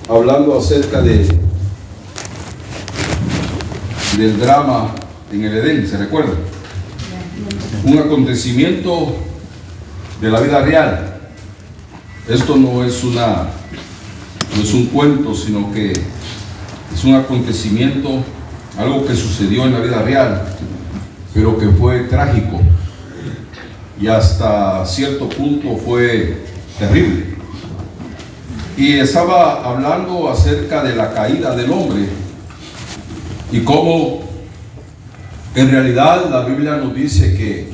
hablando acerca del drama en el Edén, ¿se recuerdan? Un acontecimiento de la vida real. Esto no es un cuento, sino que es un acontecimiento, algo que sucedió en la vida real, pero que fue trágico y hasta cierto punto fue terrible. Y estaba hablando acerca de la caída del hombre y cómo en realidad la Biblia nos dice que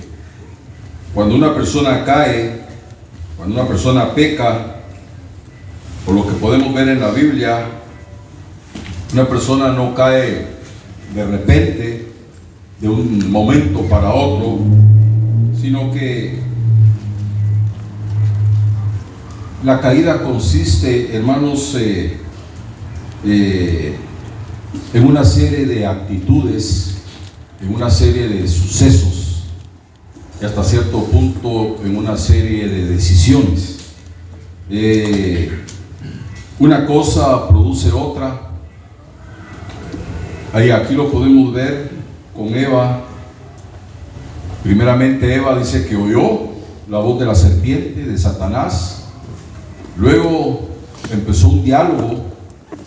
cuando una persona cae, cuando una persona peca, por lo que podemos ver en la Biblia, una persona no cae de repente, de un momento para otro, sino que la caída consiste, hermanos, en una serie de actitudes, en una serie de sucesos y hasta cierto punto en una serie de decisiones. Una cosa produce otra. Aquí lo podemos ver con Eva. Primeramente Eva dice que oyó la voz de la serpiente, de Satanás. Luego empezó un diálogo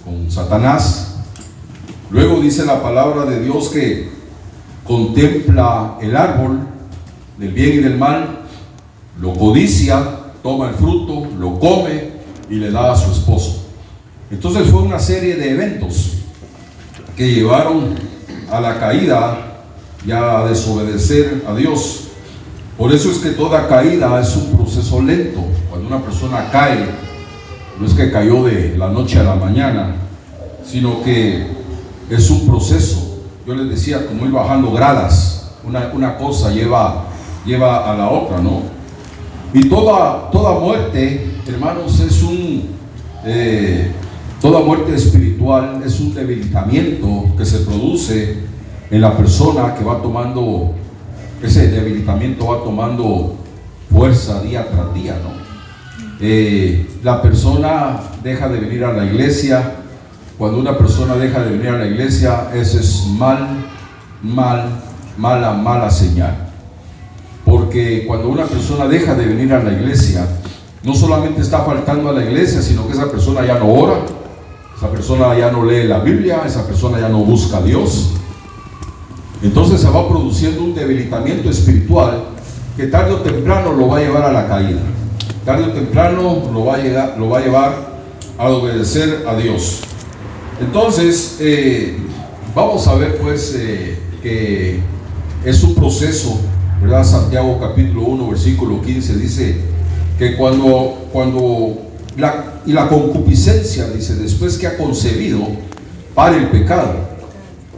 con Satanás. Luego dice la palabra de Dios que contempla el árbol del bien y del mal, lo codicia, toma el fruto, lo come y le da a su esposo. Entonces fue una serie de eventos que llevaron a la caída y a desobedecer a Dios. Por eso es que toda caída es un proceso lento. Cuando una persona cae, no es que cayó de la noche a la mañana, sino que es un proceso. Yo les decía, como ir bajando gradas, una cosa lleva a la otra, ¿no? Y toda muerte, hermanos, toda muerte espiritual es un debilitamiento que se produce en la persona, que va tomando, ese debilitamiento va tomando fuerza día tras día, ¿no? La persona deja de venir a la iglesia. Cuando una persona deja de venir a la iglesia, eso es mala señal. Porque cuando una persona deja de venir a la iglesia, no solamente está faltando a la iglesia, sino que esa persona ya no ora, esa persona ya no lee la Biblia, esa persona ya no busca a Dios. Entonces se va produciendo un debilitamiento espiritual que tarde o temprano lo va a llevar a la caída. Tarde o temprano lo va a llevar a obedecer a Dios. Entonces, vamos a ver pues que es un proceso, ¿verdad? Santiago capítulo 1, versículo 15 dice que cuando la concupiscencia, dice, después que ha concebido, para el pecado.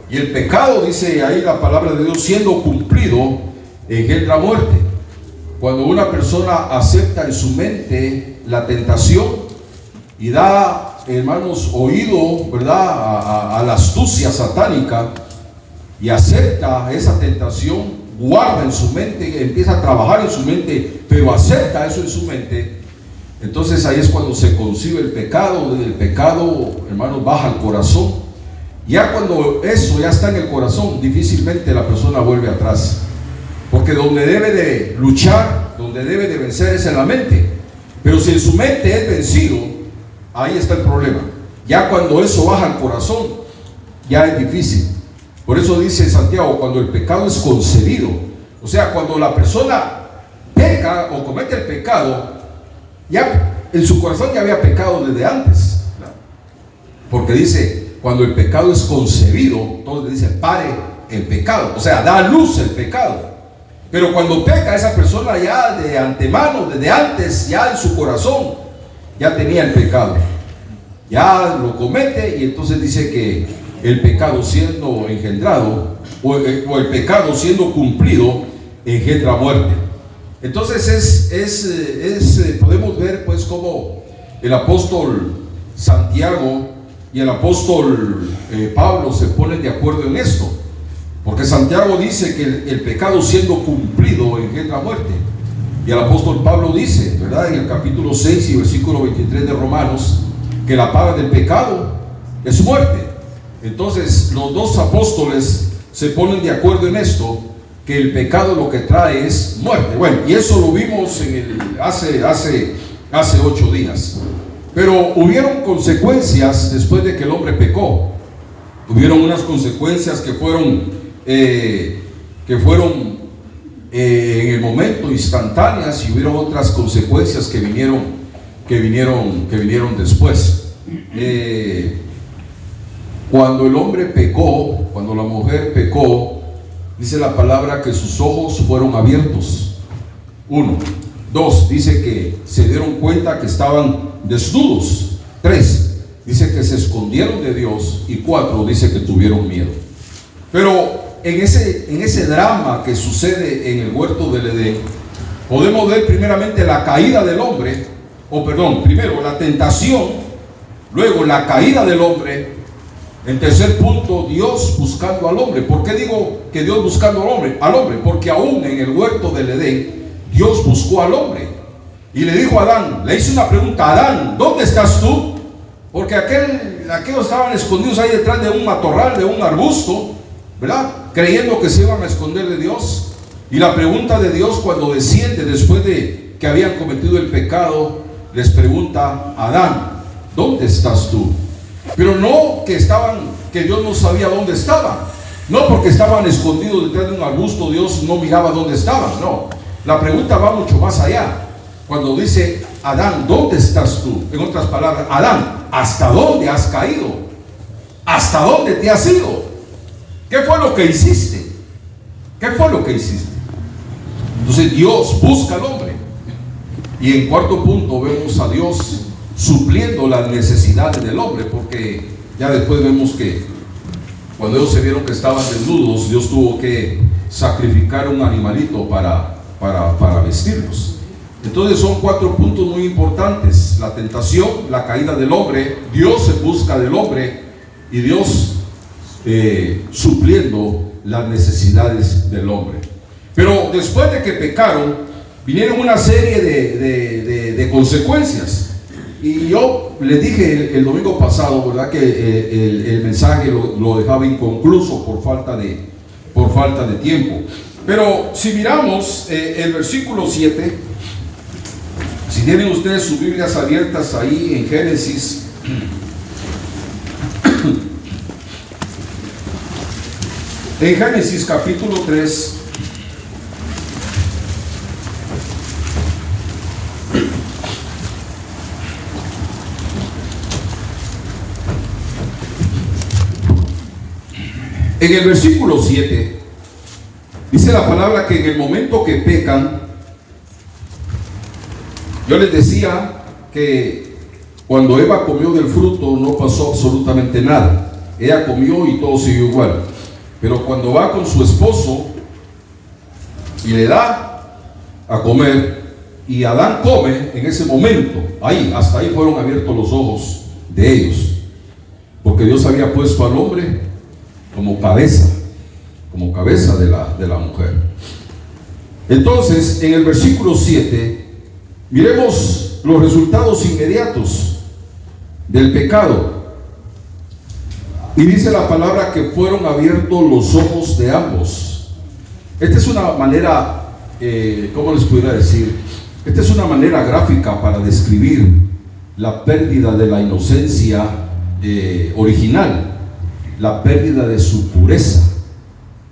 Y el pecado, dice ahí la palabra de Dios, siendo cumplido, engendra muerte. Cuando una persona acepta en su mente la tentación y da, hermanos, oído, ¿verdad?, a la astucia satánica, y acepta esa tentación, guarda en su mente, empieza a trabajar en su mente, pero acepta eso en su mente, entonces ahí es cuando se concibe el pecado. El pecado, hermanos, baja al corazón. Ya cuando eso ya está en el corazón, difícilmente la persona vuelve atrás, porque donde debe de luchar, donde debe de vencer es en la mente. Pero si en su mente es vencido, ahí está el problema. Ya cuando eso baja al corazón, ya es difícil. Por eso dice Santiago, cuando el pecado es concebido, o sea, cuando la persona peca o comete el pecado, ya en su corazón ya había pecado desde antes, ¿no? Porque dice, cuando el pecado es concebido, entonces dice, pare el pecado, o sea, da a luz el pecado. Pero cuando peca, esa persona ya de antemano, desde antes, ya en su corazón, ya tenía el pecado, ya lo comete, y entonces dice que el pecado siendo engendrado, o el pecado siendo cumplido, engendra muerte. Entonces podemos ver pues cómo el apóstol Santiago y el apóstol Pablo se ponen de acuerdo en esto. Porque Santiago dice que el pecado siendo cumplido engendra muerte. Y el apóstol Pablo dice, ¿verdad?, en el capítulo 6 y versículo 23 de Romanos, que la paga del pecado es muerte. Entonces los dos apóstoles se ponen de acuerdo en esto, que el pecado lo que trae es muerte. Bueno, y eso lo vimos hace 8 días. Pero hubieron consecuencias después de que el hombre pecó. Hubieron unas consecuencias que fueron en el momento instantáneas, y hubieron otras consecuencias que vinieron después. Cuando el hombre pecó, cuando la mujer pecó, dice la palabra que sus ojos fueron abiertos. 1. 2, dice que se dieron cuenta que estaban desnudos. 3, dice que se escondieron de Dios. Y 4, dice que tuvieron miedo. Pero en ese drama que sucede en el huerto del Edén, podemos ver primeramente la caída del hombre, primero la tentación, luego la caída del hombre. En tercer punto, Dios buscando al hombre. ¿Por qué digo que Dios buscando al hombre? Porque aún en el huerto del Edén, Dios buscó al hombre y le dijo a Adán, le hizo una pregunta: Adán, ¿dónde estás tú? Porque aquellos estaban escondidos ahí detrás de un matorral, de un arbusto, ¿verdad? Creyendo que se iban a esconder de Dios. Y la pregunta de Dios cuando desciende después de que habían cometido el pecado, les pregunta: Adán, ¿dónde estás tú? Pero no que Dios no sabía dónde estaban. No porque estaban escondidos detrás de un arbusto, Dios no miraba dónde estaban. No, la pregunta va mucho más allá. Cuando dice: Adán, ¿dónde estás tú? En otras palabras, Adán, ¿hasta dónde has caído? ¿Hasta dónde te has ido? ¿Qué fue lo que hiciste? ¿Qué fue lo que hiciste? Entonces Dios busca al hombre. Y en cuarto punto vemos a Dios supliendo las necesidades del hombre, porque ya después vemos que cuando ellos se vieron que estaban desnudos, Dios tuvo que sacrificar un animalito para vestirlos. Entonces son 4 puntos muy importantes: la tentación, la caída del hombre, Dios en busca del hombre y Dios supliendo las necesidades del hombre. Pero después de que pecaron, vinieron una serie de consecuencias. Y yo les dije el domingo pasado, ¿verdad?, que el mensaje lo dejaba inconcluso por falta de tiempo. Pero si miramos el versículo 7, si tienen ustedes sus Biblias abiertas ahí en Génesis, en Génesis capítulo 3, en el versículo 7, dice la palabra que en el momento que pecan, yo les decía que cuando Eva comió del fruto no pasó absolutamente nada. Ella comió y todo siguió igual. Pero cuando va con su esposo y le da a comer, y Adán come, en ese momento, hasta ahí fueron abiertos los ojos de ellos, porque Dios había puesto al hombre como cabeza de la mujer. Entonces, en el versículo 7, miremos los resultados inmediatos del pecado. Y dice la palabra que fueron abiertos los ojos de ambos. Esta es una manera, ¿cómo les pudiera decir? Esta es una manera gráfica para describir la pérdida de la inocencia original, la pérdida de su pureza.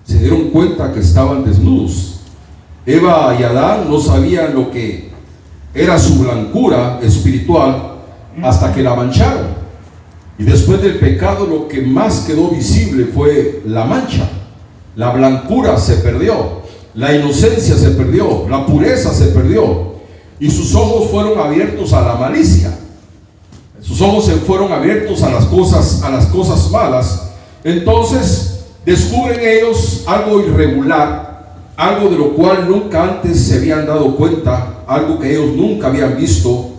Se dieron cuenta que estaban desnudos. Eva y Adán no sabían lo que era su blancura espiritual hasta que la mancharon. Y después del pecado, lo que más quedó visible fue la mancha. La blancura se perdió, la inocencia se perdió, la pureza se perdió, y sus ojos fueron abiertos a la malicia. Sus ojos se fueron abiertos a las cosas malas. Entonces descubren ellos algo irregular, algo de lo cual nunca antes se habían dado cuenta, algo que ellos nunca habían visto.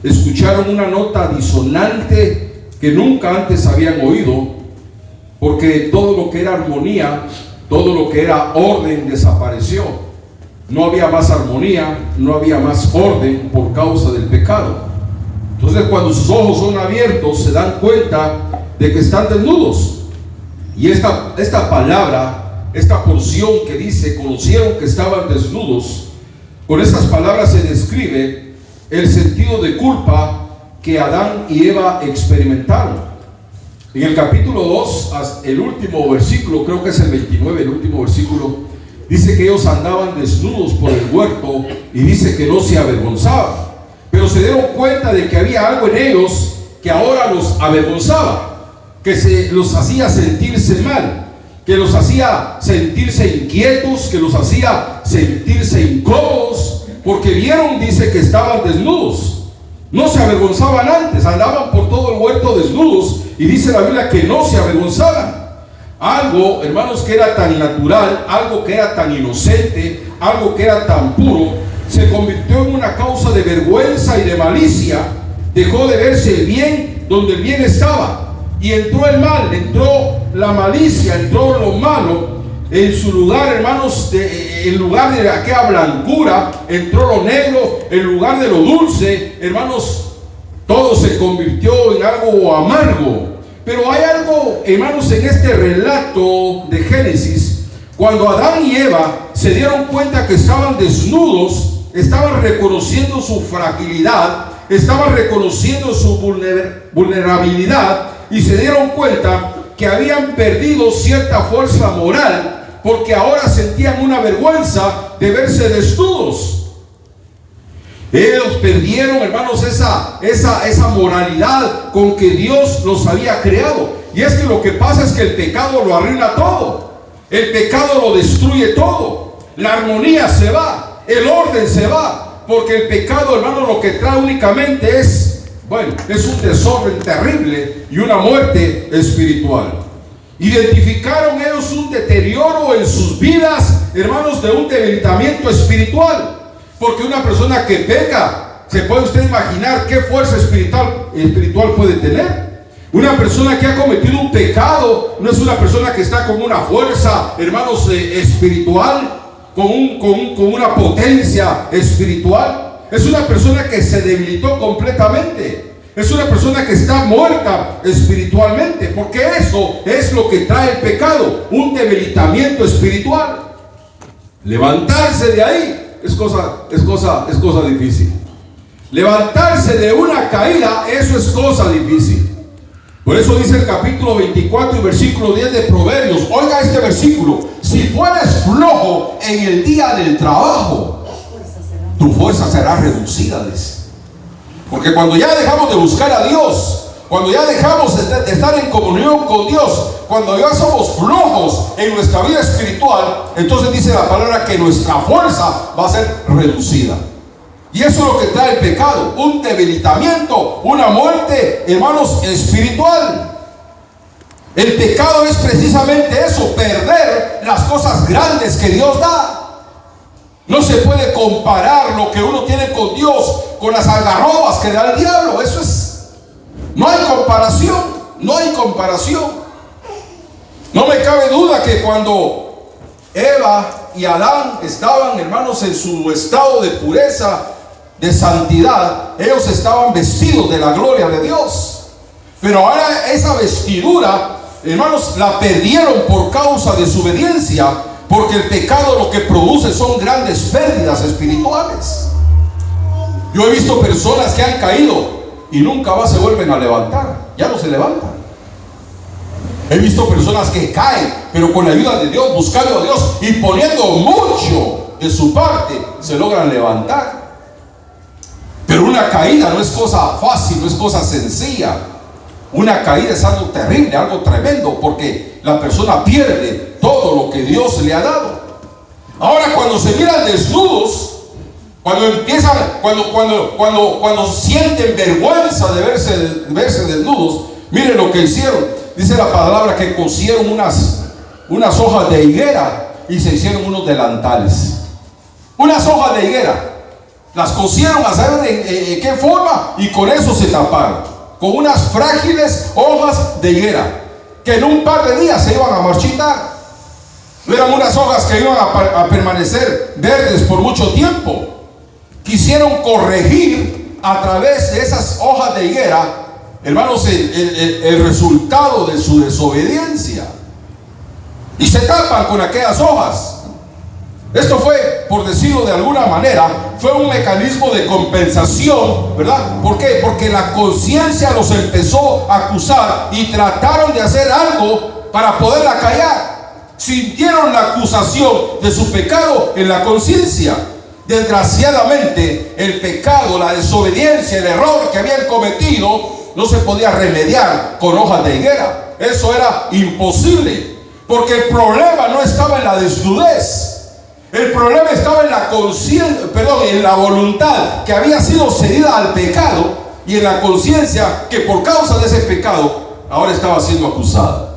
Escucharon una nota disonante que nunca antes habían oído, porque todo lo que era armonía, todo lo que era orden desapareció. No había más armonía, no había más orden por causa del pecado. Entonces cuando sus ojos son abiertos se dan cuenta de que están desnudos. Y esta palabra, esta porción que dice, conocieron que estaban desnudos, con estas palabras se describe el sentido de culpa que Adán y Eva experimentaron. En el capítulo 2, el último versículo, creo que es el 29, el último versículo, dice que ellos andaban desnudos por el huerto y dice que no se avergonzaban. Pero se dieron cuenta de que había algo en ellos que ahora los avergonzaba, que los hacía sentirse mal, que los hacía sentirse inquietos, que los hacía sentirse incómodos, porque vieron, dice, que estaban desnudos. No se avergonzaban antes, andaban por todo el huerto desnudos, y dice la Biblia que no se avergonzaban. Algo, hermanos, que era tan natural, algo que era tan inocente, algo que era tan puro, se convirtió en una causa de vergüenza y de malicia. Dejó de verse el bien donde el bien estaba, y entró el mal, entró la malicia, entró lo malo en su lugar, hermanos. En lugar de aquella blancura entró lo negro, en lugar de lo dulce, hermanos, todo se convirtió en algo amargo. Pero hay algo, hermanos, en este relato de Génesis. Cuando Adán y Eva se dieron cuenta que estaban desnudos, estaban reconociendo su fragilidad, estaban reconociendo su vulnerabilidad, y se dieron cuenta que habían perdido cierta fuerza moral, porque ahora sentían una vergüenza de verse desnudos. Ellos perdieron, hermanos, esa moralidad con que Dios los había creado. Y es que lo que pasa es que el pecado lo arruina todo. El pecado lo destruye todo. La armonía se va, el orden se va, porque el pecado, hermanos, lo que trae únicamente es un desorden terrible y una muerte espiritual. Identificaron ellos un deterioro en sus vidas, hermanos, de un debilitamiento espiritual. Porque una persona que peca, ¿se puede usted imaginar qué fuerza espiritual puede tener? Una persona que ha cometido un pecado no es una persona que está con una fuerza, hermanos, espiritual, con una potencia espiritual. Es una persona que se debilitó completamente. Es una persona que está muerta espiritualmente, porque eso es lo que trae el pecado, un debilitamiento espiritual. Levantarse de ahí es cosa difícil. Levantarse de una caída, eso es cosa difícil. Por eso dice el capítulo 24 y versículo 10 de Proverbios. Oiga este versículo: si fueres flojo en el día del trabajo, tu fuerza será reducida, dice. Porque cuando ya dejamos de buscar a Dios, cuando ya dejamos de estar en comunión con Dios, cuando ya somos flojos en nuestra vida espiritual, entonces dice la palabra que nuestra fuerza va a ser reducida. Y eso es lo que trae el pecado: un debilitamiento, una muerte, hermanos, espiritual. El pecado es precisamente eso: perder las cosas grandes que Dios da. No se puede comparar lo que uno tiene con Dios con las algarrobas que da el diablo. Eso es, no hay comparación, no hay comparación. No me cabe duda que cuando Eva y Adán estaban, hermanos, en su estado de pureza, de santidad, ellos estaban vestidos de la gloria de Dios. Pero ahora esa vestidura, hermanos, la perdieron por causa de su obediencia. Porque el pecado lo que produce son grandes pérdidas espirituales. Yo he visto personas que han caído y nunca más se vuelven a levantar. Ya no se levantan. He visto personas que caen, pero con la ayuda de Dios, buscando a Dios y poniendo mucho de su parte, se logran levantar. Pero una caída no es cosa fácil, no es cosa sencilla. Una caída es algo terrible, algo tremendo, porque la persona pierde todo lo que Dios le ha dado. Ahora, cuando se miran desnudos, cuando sienten vergüenza de verse desnudos, miren lo que hicieron. Dice la palabra que cosieron unas hojas de higuera y se hicieron unos delantales. Unas hojas de higuera las cosieron a saber en qué forma, y con eso se taparon, con unas frágiles hojas de higuera que en un par de días se iban a marchitar. No eran unas hojas que iban a permanecer verdes por mucho tiempo. Quisieron corregir a través de esas hojas de higuera, hermanos, el resultado de su desobediencia. Y se tapan con aquellas hojas. Esto fue, por decirlo de alguna manera, fue un mecanismo de compensación, ¿verdad? ¿Por qué? Porque la conciencia los empezó a acusar y trataron de hacer algo para poderla callar. Sintieron la acusación de su pecado en la conciencia. Desgraciadamente, el pecado, la desobediencia, el error que habían cometido no se podía remediar con hojas de higuera. Eso era imposible, porque el problema no estaba en la desnudez. El problema estaba en la conciencia, en la voluntad que había sido cedida al pecado, y en la conciencia que por causa de ese pecado ahora estaba siendo acusada.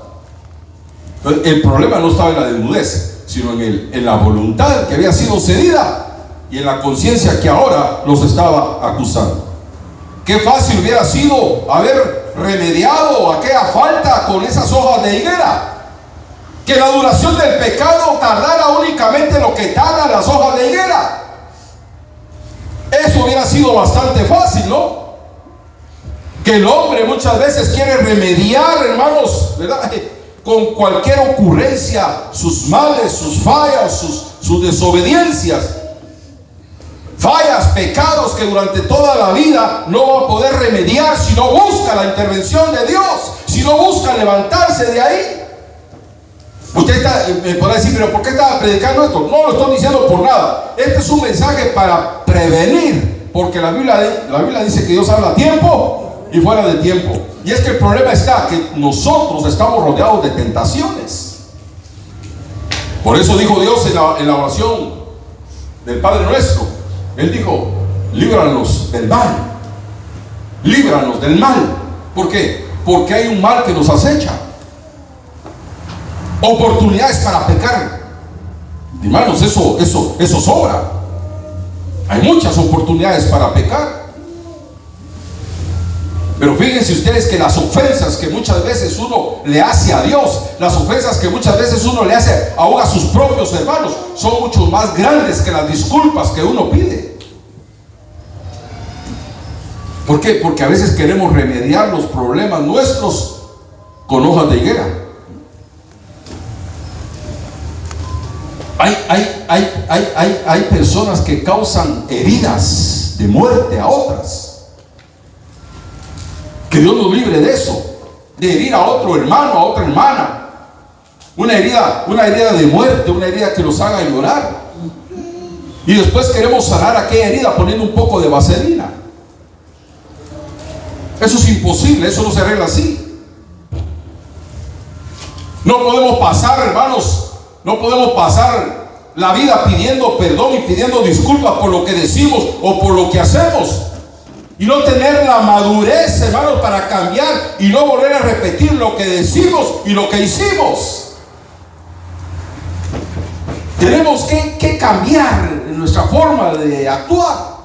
Entonces, el problema no estaba en la desnudez, sino en la voluntad que había sido cedida y en la conciencia que ahora los estaba acusando. Qué fácil hubiera sido haber remediado aquella falta con esas hojas de higuera. Que la duración del pecado tardara únicamente lo que tardan las hojas de higuera. Eso hubiera sido bastante fácil, ¿no? Que el hombre muchas veces quiere remediar, hermanos, ¿verdad?, con cualquier ocurrencia sus males, sus fallas, sus desobediencias. Fallas, pecados que durante toda la vida no va a poder remediar si no busca la intervención de Dios, si no busca levantarse de ahí. Usted me podrá decir, pero ¿por qué estaba predicando esto? No lo estoy diciendo por nada. Este es un mensaje para prevenir, porque la Biblia dice que Dios habla a tiempo y fuera de tiempo. Y es que el problema está que nosotros estamos rodeados de tentaciones. Por eso dijo Dios en la oración del Padre Nuestro, Él dijo: líbranos del mal, líbranos del mal. ¿Por qué? Porque hay un mal que nos acecha. Oportunidades para pecar, hermanos, eso sobra. Hay muchas oportunidades para pecar. Pero fíjense ustedes que las ofensas que muchas veces uno le hace a Dios, las ofensas que muchas veces uno le hace aún a sus propios hermanos, son mucho más grandes que las disculpas que uno pide. ¿Por qué? Porque a veces queremos remediar los problemas nuestros con hojas de higuera. Hay personas que causan heridas de muerte a otras. Que Dios nos libre de eso, de herir a otro hermano, a otra hermana. Una herida de muerte, una herida que los haga llorar. Y después queremos sanar aquella herida poniendo un poco de vaselina. Eso es imposible, eso no se arregla así. No podemos pasar, hermanos, no podemos pasar la vida pidiendo perdón y pidiendo disculpas por lo que decimos o por lo que hacemos, y no tener la madurez, hermanos, para cambiar y no volver a repetir lo que decimos y lo que hicimos. Tenemos que cambiar nuestra forma de actuar.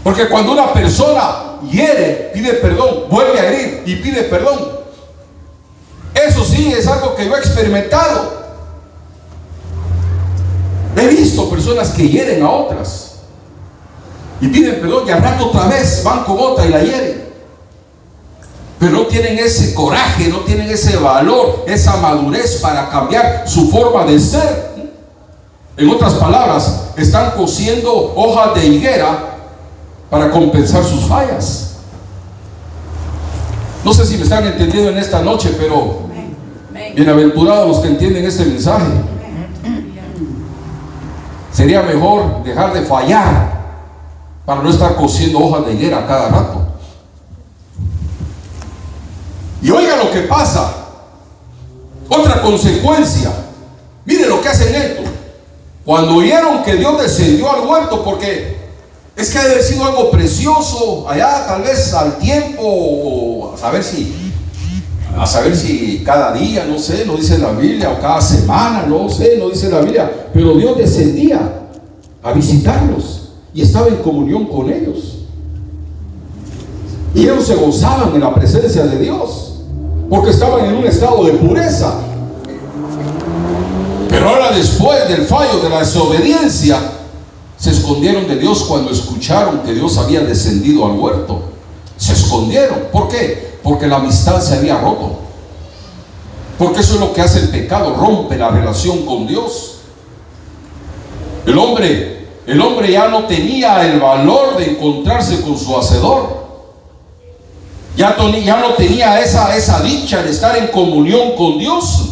Porque cuando una persona hiere, pide perdón, vuelve a herir y pide perdón. Eso sí es algo que yo he experimentado. He visto personas que hieren a otras y piden perdón, y al rato otra vez van con otra y la hieren. Pero no tienen ese coraje, no tienen ese valor, esa madurez para cambiar su forma de ser. En otras palabras, están cosiendo hojas de higuera para compensar sus fallas. No sé si me están entendiendo en esta noche, pero bienaventurados los que entienden este mensaje. Sería mejor dejar de fallar para no estar cosiendo hojas de higuera cada rato. Y oiga lo que pasa. Otra consecuencia. Mire lo que hacen esto. Cuando oyeron que Dios descendió al huerto, porque es que ha de haber sido algo precioso allá, tal vez al tiempo, o a saber si cada día, no sé, no dice la Biblia, o cada semana, no sé, no dice la Biblia, pero Dios descendía a visitarlos y estaba en comunión con ellos, y ellos se gozaban en la presencia de Dios porque estaban en un estado de pureza. Pero ahora, después del fallo de la desobediencia, Se escondieron de Dios cuando escucharon que Dios había descendido al huerto. Se escondieron. ¿Por qué? Porque la amistad se había roto. Porque eso es lo que hace el pecado, rompe la relación con Dios. El hombre ya no tenía el valor de encontrarse con su hacedor. Ya no tenía esa dicha de estar en comunión con Dios.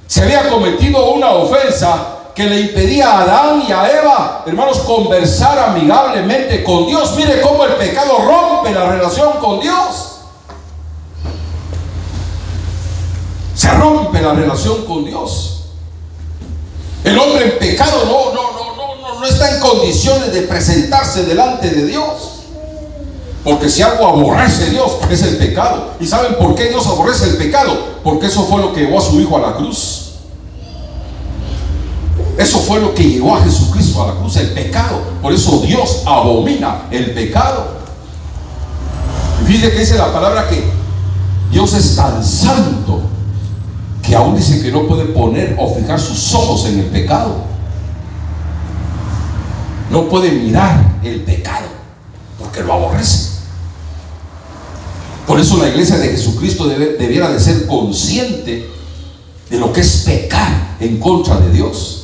Se había cometido una ofensa que le impedía a Adán y a Eva, hermanos, conversar amigablemente con Dios. Mire cómo el pecado rompe la relación con Dios. Se rompe la relación con Dios. El hombre en pecado no está en condiciones de presentarse delante de Dios. Porque si algo aborrece Dios, es el pecado. ¿Y saben por qué Dios aborrece el pecado? Porque eso fue lo que llevó a su Hijo a la cruz. Eso fue lo que llevó a Jesucristo a la cruz, el pecado. Por eso Dios abomina el pecado. Fíjese que dice la palabra que Dios es tan santo que aún dice que no puede poner o fijar sus ojos en el pecado. No puede mirar el pecado porque lo aborrece. Por eso la iglesia de Jesucristo debiera de ser consciente de lo que es pecar en contra de Dios.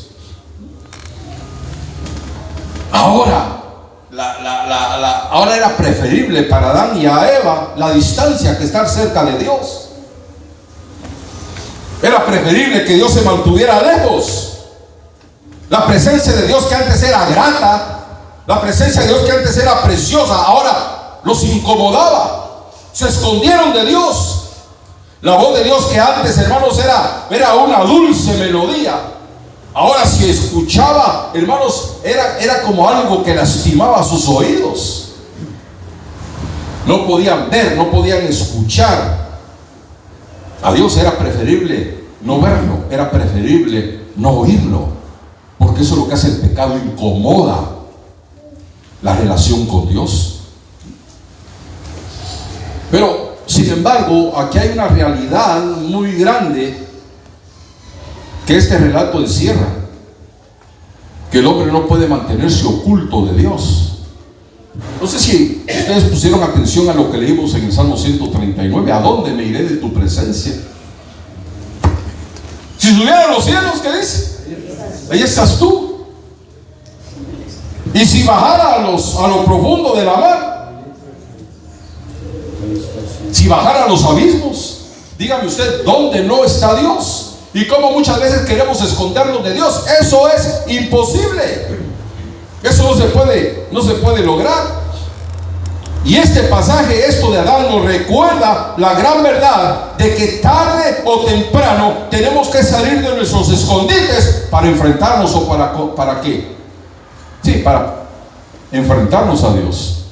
Ahora era preferible para Adán y a Eva la distancia que estar cerca de Dios. Era preferible que Dios se mantuviera lejos. La presencia de Dios que antes era grata, la presencia de Dios que antes era preciosa, ahora los incomodaba. Se escondieron de Dios. La voz de Dios que antes, hermanos, era una dulce melodía. Ahora si escuchaba, hermanos, era como algo que lastimaba sus oídos. No podían ver, no podían escuchar. A Dios era preferible no verlo, era preferible no oírlo, porque eso es lo que hace el pecado, incomoda la relación con Dios. Pero, sin embargo, aquí hay una realidad muy grande que este relato encierra: que el hombre no puede mantenerse oculto de Dios. No sé si ustedes pusieron atención a lo que leímos en el Salmo 139. ¿A dónde me iré de tu presencia? Si subiera a los cielos, ¿qué dice? Ahí estás tú. Y si bajara a lo profundo de la mar, si bajara a los abismos, dígame usted, ¿dónde no está Dios? Y como muchas veces queremos escondernos de Dios. Eso es imposible. Eso no se puede lograr. Y este pasaje, esto de Adán, nos recuerda la gran verdad de que tarde o temprano tenemos que salir de nuestros escondites para enfrentarnos, o para qué. Sí, para enfrentarnos a Dios,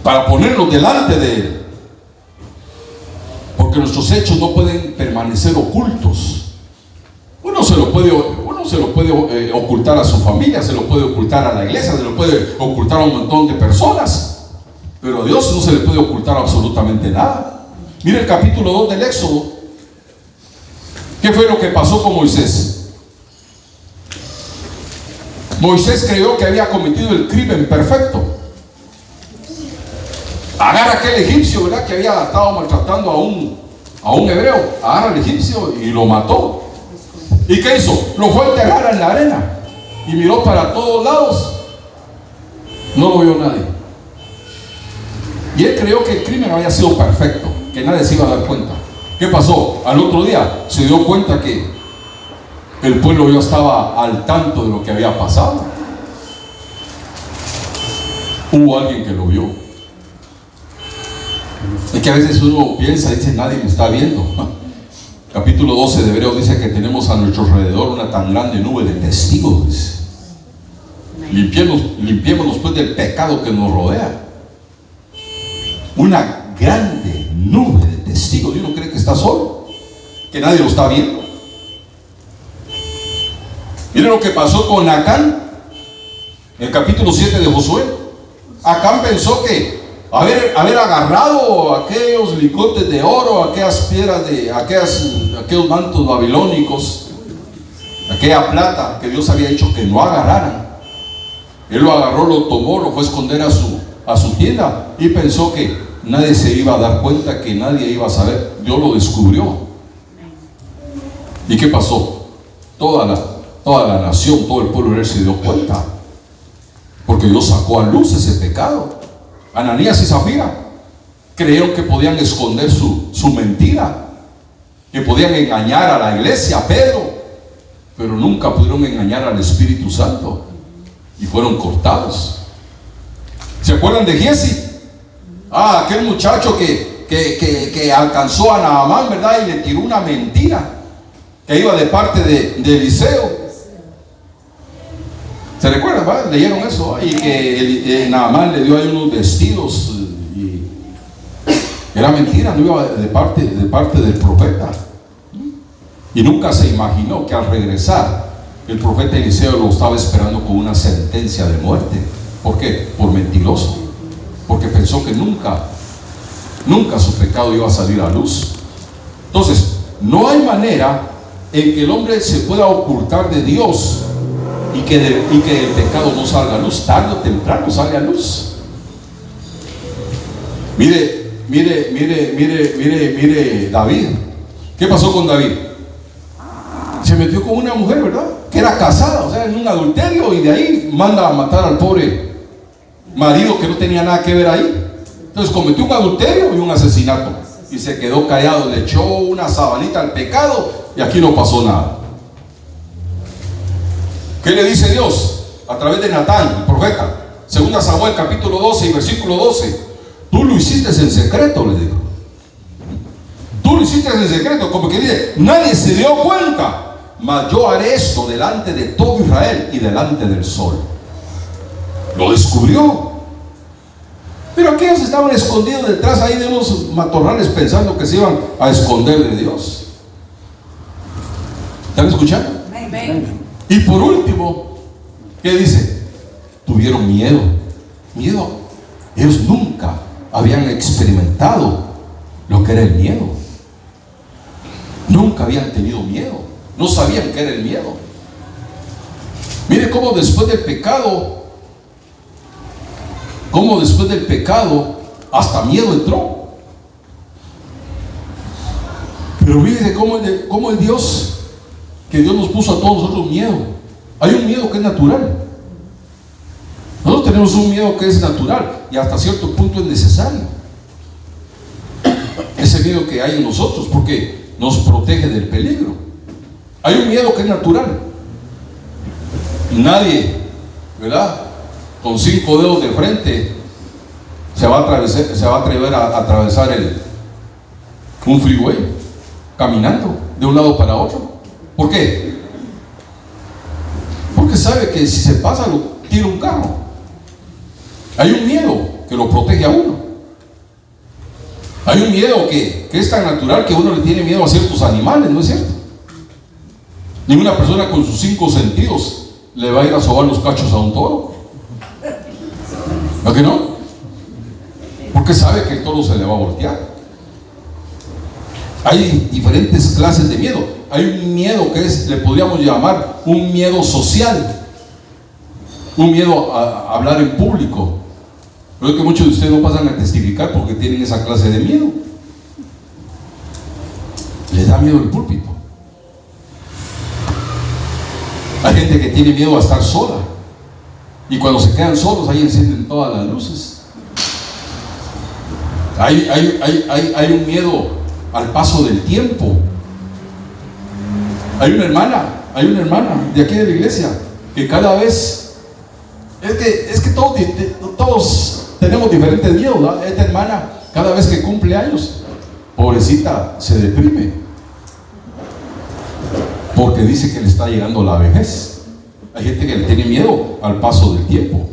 para ponernos delante de Él. Porque nuestros hechos no pueden permanecer ocultos. Uno se lo puede ocultar a su familia, se lo puede ocultar a la iglesia, se lo puede ocultar a un montón de personas, pero a Dios no se le puede ocultar absolutamente nada. Mire el capítulo 2 del Éxodo. ¿Qué fue lo que pasó con Moisés? Moisés creyó que había cometido el crimen perfecto. Agarra aquel egipcio, ¿verdad?, que había estado maltratando a un hebreo. Agarra al egipcio y lo mató. ¿Y qué hizo? Lo fue a enterrar en la arena y miró para todos lados. No lo vio nadie. Y él creyó que el crimen había sido perfecto, que nadie se iba a dar cuenta. ¿Qué pasó? Al otro día se dio cuenta que el pueblo ya estaba al tanto de lo que había pasado. Hubo alguien que lo vio. Es que a veces uno piensa y dice, nadie me está viendo. Capítulo 12 de Hebreos dice que tenemos a nuestro alrededor una tan grande nube de testigos. Limpiémonos pues del pecado que nos rodea. Una grande nube de testigos. Y uno cree que está solo, que nadie lo está viendo. Miren lo que pasó con Acán en el capítulo 7 de Josué. Acán pensó que haber agarrado aquellos lingotes de oro, aquellas piedras aquellos mantos babilónicos, aquella plata que Dios había dicho que no agarraran. Él lo agarró, lo tomó, lo fue a esconder a su tienda y pensó que nadie se iba a dar cuenta, que nadie iba a saber. Dios lo descubrió. ¿Y qué pasó? Toda la nación, todo el pueblo de él se dio cuenta, porque Dios sacó a luz ese pecado. Ananías y Zafira creyeron que podían esconder su mentira, que podían engañar a la iglesia, a Pedro, pero nunca pudieron engañar al Espíritu Santo y fueron cortados. ¿Se acuerdan de Giesi? Aquel muchacho que alcanzó a Naamán, ¿verdad? Y le tiró una mentira, que iba de parte de Eliseo. ¿Se recuerdan? ¿Va? Leyeron eso, y que Naamán le dio ahí unos vestidos, y era mentira, no iba de parte del profeta. Y nunca se imaginó que al regresar el profeta Eliseo lo estaba esperando con una sentencia de muerte. ¿Por qué? Por mentiroso, porque pensó que nunca su pecado iba a salir a luz. Entonces, no hay manera en que el hombre se pueda ocultar de Dios y que el pecado no salga a luz. Tarde o temprano sale a luz. Mire David. ¿Qué pasó con David? Se metió con una mujer, ¿verdad? Que era casada, o sea, en un adulterio, y de ahí manda a matar al pobre marido que no tenía nada que ver ahí. Entonces cometió un adulterio y un asesinato, y se quedó callado, le echó una sabanita al pecado, y aquí no pasó nada. ¿Qué le dice Dios? A través de Natán, el profeta. 2 Samuel capítulo 12 y versículo 12. Tú lo hiciste en secreto, le dijo. Tú lo hiciste en secreto, como que dice, nadie se dio cuenta. Mas yo haré esto delante de todo Israel y delante del sol. Lo descubrió. Pero aquellos estaban escondidos detrás ahí de unos matorrales, pensando que se iban a esconder de Dios. ¿Están escuchando? Amén. Y por último, ¿qué dice? Tuvieron miedo. Miedo. Ellos nunca habían experimentado lo que era el miedo. Nunca habían tenido miedo. No sabían qué era el miedo. Mire cómo después del pecado, hasta miedo entró. Pero mire cómo el Dios, que Dios nos puso a todos nosotros miedo. Hay un miedo que es natural. Nosotros tenemos un miedo que es natural y hasta cierto punto es necesario. Ese miedo que hay en nosotros, porque nos protege del peligro. Hay un miedo que es natural. Nadie, ¿verdad?, con 5 dedos de frente se va a atrever a atravesar un freeway caminando de un lado para otro. ¿Por qué? Porque sabe que si se pasa lo tira un carro. Hay un miedo que lo protege a uno. Hay un miedo que es tan natural que uno le tiene miedo a ciertos animales, ¿no es cierto? Ninguna persona con sus 5 sentidos le va a ir a sobar los cachos a un toro. ¿No que no? Porque sabe que el toro se le va a voltear. Hay diferentes clases de miedo. Hay un miedo que le podríamos llamar un miedo social, un miedo a hablar en público. Creo que muchos de ustedes no pasan a testificar porque tienen esa clase de miedo. Les da miedo el púlpito. Hay gente que tiene miedo a estar sola, y cuando se quedan solos ahí encienden todas las luces. Hay un miedo al paso del tiempo. Hay una hermana de aquí de la iglesia que cada vez, es que todos tenemos diferentes miedos, ¿verdad? Esta hermana, cada vez que cumple años, pobrecita, se deprime porque dice que le está llegando la vejez. Hay gente que le tiene miedo al paso del tiempo.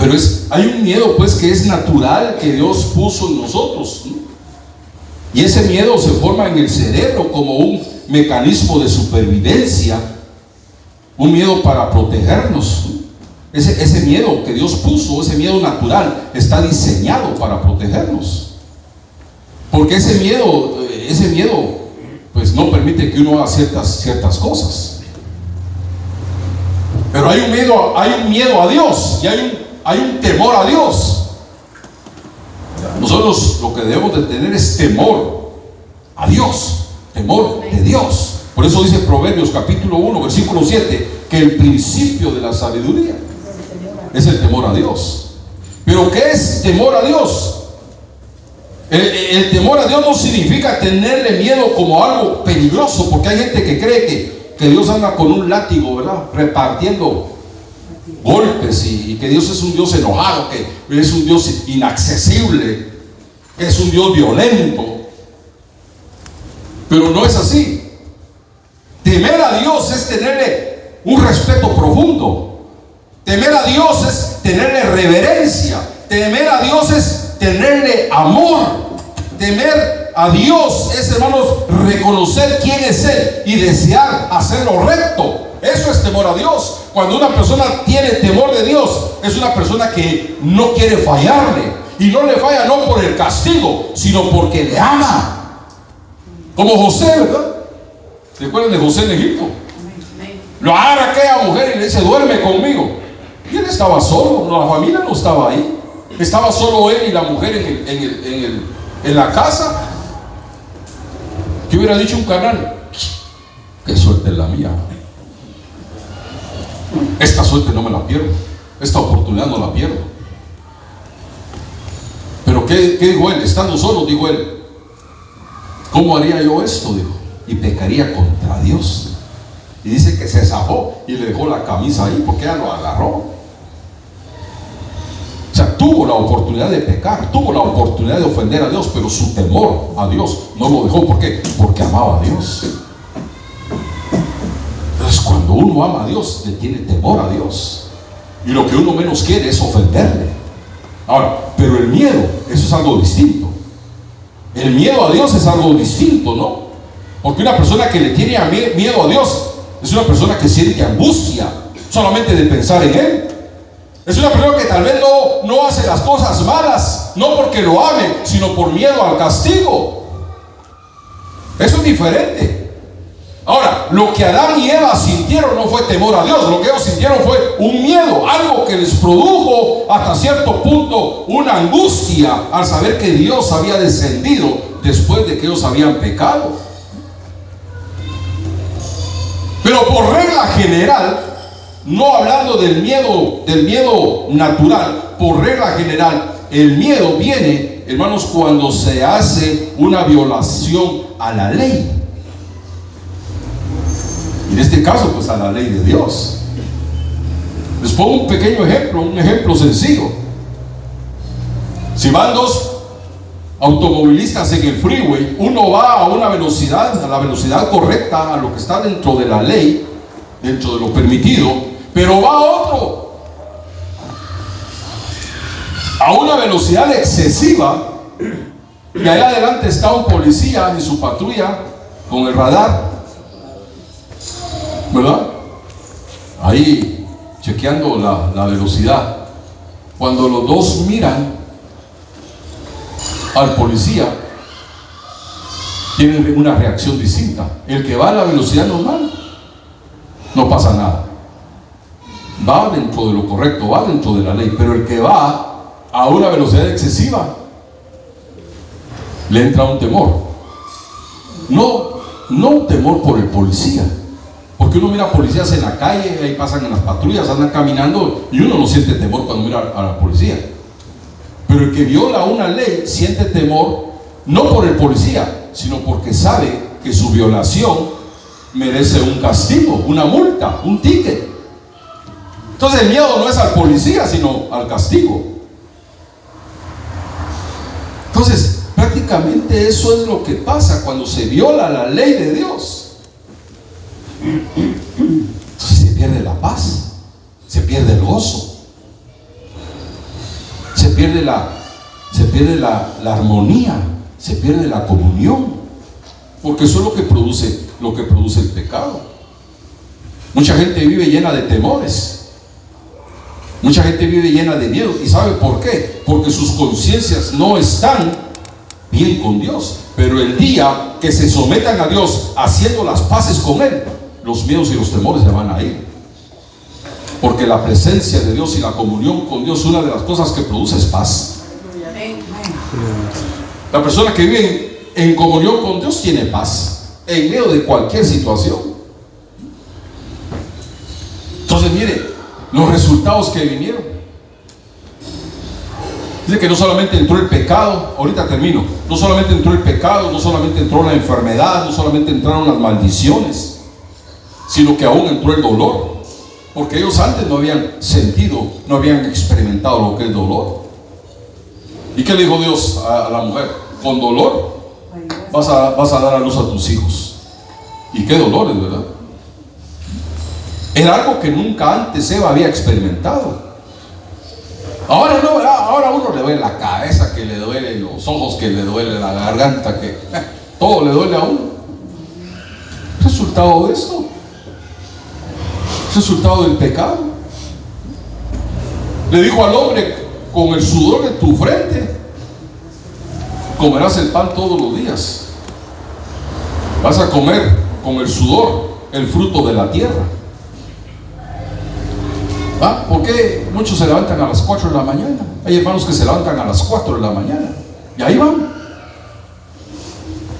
Pero hay un miedo pues que es natural, que Dios puso en nosotros, ¿no? Y ese miedo se forma en el cerebro como un mecanismo de supervivencia, un miedo para protegernos. Ese miedo que Dios puso, ese miedo natural, está diseñado para protegernos. Porque ese miedo pues no permite que uno haga ciertas cosas. Pero hay un miedo a Dios y hay un temor a Dios. Nosotros lo que debemos de tener es temor a Dios, temor de Dios. Por eso dice Proverbios capítulo 1 versículo 7 que el principio de la sabiduría es el temor a Dios. Pero ¿qué es temor a Dios? El temor a Dios no significa tenerle miedo como algo peligroso, porque hay gente que cree que Dios anda con un látigo, ¿verdad?, repartiendo golpes, y que Dios es un Dios enojado, que es un Dios inaccesible, que es un Dios violento. Pero no es así. Temer a Dios es tenerle un respeto profundo. Temer a Dios es tenerle reverencia. Temer a Dios es tenerle amor. Temer a Dios es, hermanos, reconocer quién es Él y desear hacer lo recto. Eso es temor a Dios. Cuando una persona tiene temor de Dios, es una persona que no quiere fallarle. Y no le falla no por el castigo, sino porque le ama. Como José, ¿verdad? ¿Se acuerdan de José en Egipto? Lo agarra aquella mujer y le dice: duerme conmigo. Y él estaba solo, la familia no estaba ahí. Estaba solo él y la mujer en la casa. ¿Qué hubiera dicho un canal? Qué suerte es la mía. Esta suerte no me la pierdo. Esta oportunidad no la pierdo. Pero ¿qué dijo él? Estando solo, dijo él: ¿cómo haría yo esto? Dijo, y pecaría contra Dios. Y dice que se zafó y le dejó la camisa ahí porque ella lo agarró. O sea, tuvo la oportunidad de pecar, tuvo la oportunidad de ofender a Dios, pero su temor a Dios no lo dejó. ¿Por qué? Porque amaba a Dios. Entonces, cuando uno ama a Dios, le tiene temor a Dios, y lo que uno menos quiere es ofenderle. Ahora, pero el miedo, eso es algo distinto. El miedo a Dios es algo distinto, ¿no? Porque una persona que le tiene miedo a Dios es una persona que siente angustia solamente de pensar en Él. Es una persona que tal vez no hace las cosas malas, no porque lo ame, sino por miedo al castigo. Eso es diferente. Ahora, lo que Adán y Eva sintieron no fue temor a Dios. Lo que ellos sintieron fue un miedo, algo que les produjo hasta cierto punto una angustia al saber que Dios había descendido después de que ellos habían pecado. Pero por regla general, no hablando del miedo natural, por regla general, el miedo viene, hermanos, cuando se hace una violación a la ley. En este caso, pues a la ley de Dios. Les pongo un pequeño ejemplo, un ejemplo sencillo. Si van dos automovilistas en el freeway, uno va a una velocidad, a la velocidad correcta, a lo que está dentro de la ley, dentro de lo permitido, pero va otro a una velocidad excesiva, y allá adelante está un policía en su patrulla con el radar, ¿verdad? Ahí chequeando la velocidad. Cuando los dos miran al policía, tienen una reacción distinta. El que va a la velocidad normal, no pasa nada, va dentro de lo correcto, va dentro de la ley. Pero el que va a una velocidad excesiva, le entra un temor. No un temor por el policía, porque uno mira policías en la calle, ahí pasan en las patrullas, andan caminando, y uno no siente temor cuando mira a la policía. Pero el que viola una ley siente temor, no por el policía, sino porque sabe que su violación merece un castigo, una multa, un ticket. Entonces el miedo no es al policía, sino al castigo. Entonces, prácticamente eso es lo que pasa cuando se viola la ley de Dios. Entonces se pierde la paz, se pierde el gozo, se pierde la armonía, se pierde la comunión, porque eso es lo que produce el pecado. Mucha gente vive llena de temores, mucha gente vive llena de miedo. ¿Y sabe por qué? Porque sus conciencias no están bien con Dios. Pero el día que se sometan a Dios haciendo las paces con Él, los miedos y los temores se van a ir. Porque la presencia de Dios y la comunión con Dios, una de las cosas que produce es paz. La persona que vive en comunión con Dios tiene paz en medio de cualquier situación. Entonces mire los resultados que vinieron. Dice que no solamente entró el pecado, ahorita termino, no solamente entró el pecado, no solamente entró la enfermedad, no solamente entraron las maldiciones, sino que aún entró el dolor, porque ellos antes no habían sentido, no habían experimentado lo que es dolor. ¿Y qué le dijo Dios a la mujer? Con dolor vas a dar a luz a tus hijos. Y qué dolores, ¿verdad? Era algo que nunca antes Eva había experimentado. Ahora no, ahora a uno le duele la cabeza, que le duele los ojos, que le duele la garganta, que todo le duele a uno. Resultado de esto, resultado del pecado. Le dijo al hombre: con el sudor de tu frente comerás el pan todos los días. Vas a comer con el sudor el fruto de la tierra. ¿Ah? ¿Por qué muchos se levantan a las 4 de la mañana? Hay hermanos que se levantan a las 4 de la mañana y ahí van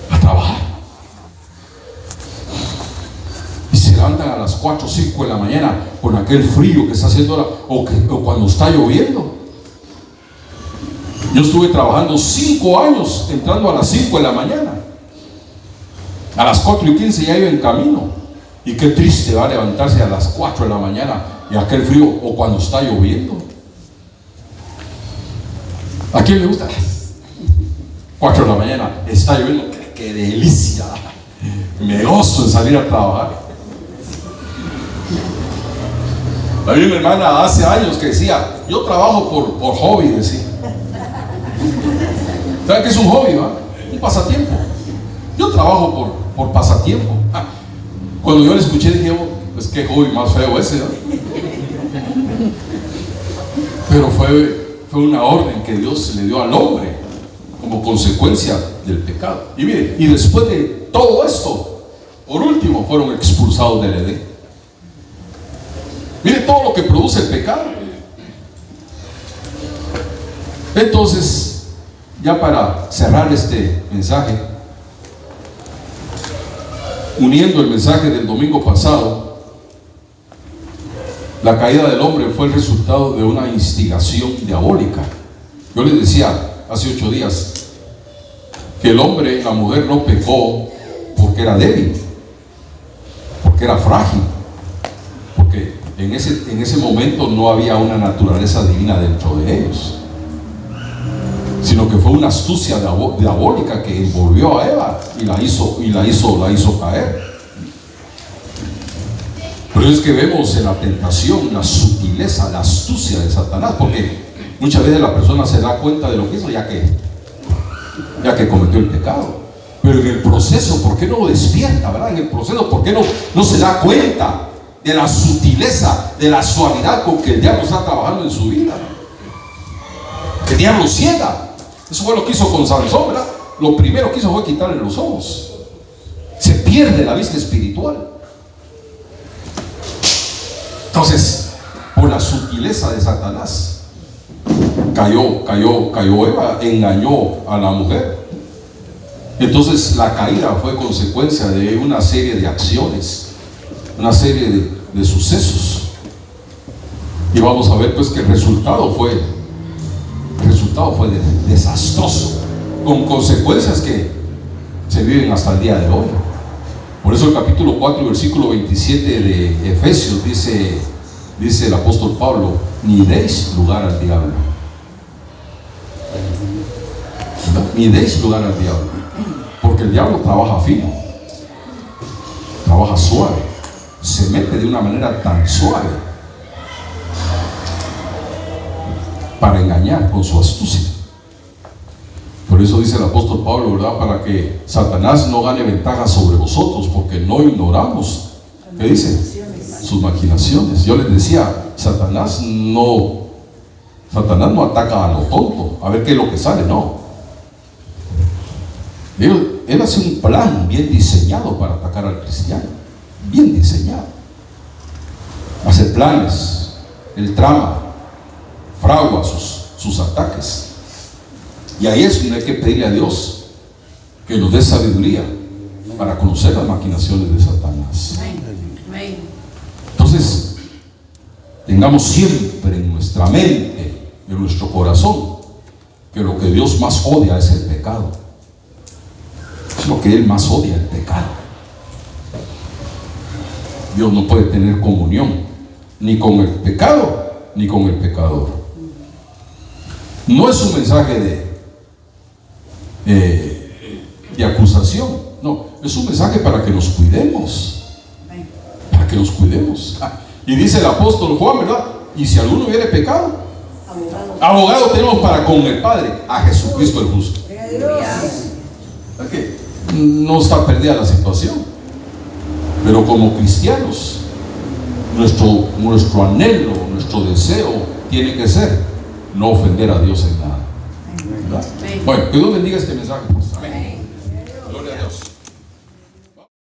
a trabajar. Y se levantan a las 4 o 5 de la mañana con aquel frío que está haciendo ahora, o cuando está lloviendo. Yo estuve trabajando 5 años entrando a las 5 de la mañana. A las 4:15 ya iba en camino. Y qué triste va a levantarse a las 4 de la mañana y aquel frío, o cuando está lloviendo. ¿A quién le gusta? 4 de la mañana, está lloviendo, qué delicia. Me gozo en salir a trabajar. Había una hermana hace años que decía: yo trabajo por hobby, decía. ¿Saben qué es un hobby, va? Un pasatiempo. Yo trabajo por pasatiempo. Cuando yo le escuché dije: pues qué hobby más feo ese, ¿no? Pero fue una orden que Dios le dio al hombre como consecuencia del pecado. Y mire, y después de todo esto, por último, fueron expulsados del Edén. Mire todo lo que produce el pecado. Entonces, ya para cerrar este mensaje, uniendo el mensaje del domingo pasado, la caída del hombre fue el resultado de una instigación diabólica. Yo les decía hace 8 días que el hombre, la mujer no pecó porque era débil, porque era frágil, porque en ese momento no había una naturaleza divina dentro de ellos, sino que fue una astucia diabólica que envolvió a Eva y la hizo caer. Pero es que vemos en la tentación la sutileza, la astucia de Satanás, porque muchas veces la persona se da cuenta de lo que hizo ya que cometió el pecado. Pero en el proceso, ¿por qué no despierta, verdad? En el proceso, ¿por qué no se da cuenta de la sutileza, de la suavidad con que el diablo está trabajando en su vida? El diablo ciega. Eso fue lo que hizo con Sansón, ¿verdad? Lo primero que hizo fue quitarle los ojos. Se pierde la vista espiritual. Entonces, por la sutileza de Satanás, cayó Eva, engañó a la mujer. Entonces la caída fue consecuencia de una serie de acciones, una serie de sucesos. Y vamos a ver pues que el resultado fue desastroso, con consecuencias que se viven hasta el día de hoy. Por eso el capítulo 4, versículo 27 de Efesios dice el apóstol Pablo: ni deis lugar al diablo. ¿Verdad? Ni deis lugar al diablo, porque el diablo trabaja fino, trabaja suave, se mete de una manera tan suave para engañar con su astucia. Por eso dice el apóstol Pablo, ¿verdad? Para que Satanás no gane ventaja sobre vosotros, porque no ignoramos, ¿qué dice? Sus maquinaciones. Yo les decía, Satanás no ataca a lo tonto, a ver qué es lo que sale, no. Él hace un plan bien diseñado para atacar al cristiano, bien diseñado. Hace planes, él trama, fragua sus ataques. Y ahí es donde hay que pedirle a Dios que nos dé sabiduría para conocer las maquinaciones de Satanás. Entonces, tengamos siempre en nuestra mente, en nuestro corazón, que lo que Dios más odia es el pecado. Es lo que Él más odia, el pecado. Dios no puede tener comunión ni con el pecado ni con el pecador. No es un mensaje de acusación, no, es un mensaje para que nos cuidemos, para que nos cuidemos. Y dice el apóstol Juan, ¿verdad? Y si alguno hubiere pecado, abogado tenemos para con el Padre, a Jesucristo el justo. ¿Okay? No está perdida la situación, pero como cristianos, nuestro anhelo, nuestro deseo tiene que ser no ofender a Dios en nada, ¿verdad? Bueno, que Dios bendiga este mensaje, pues. Amén.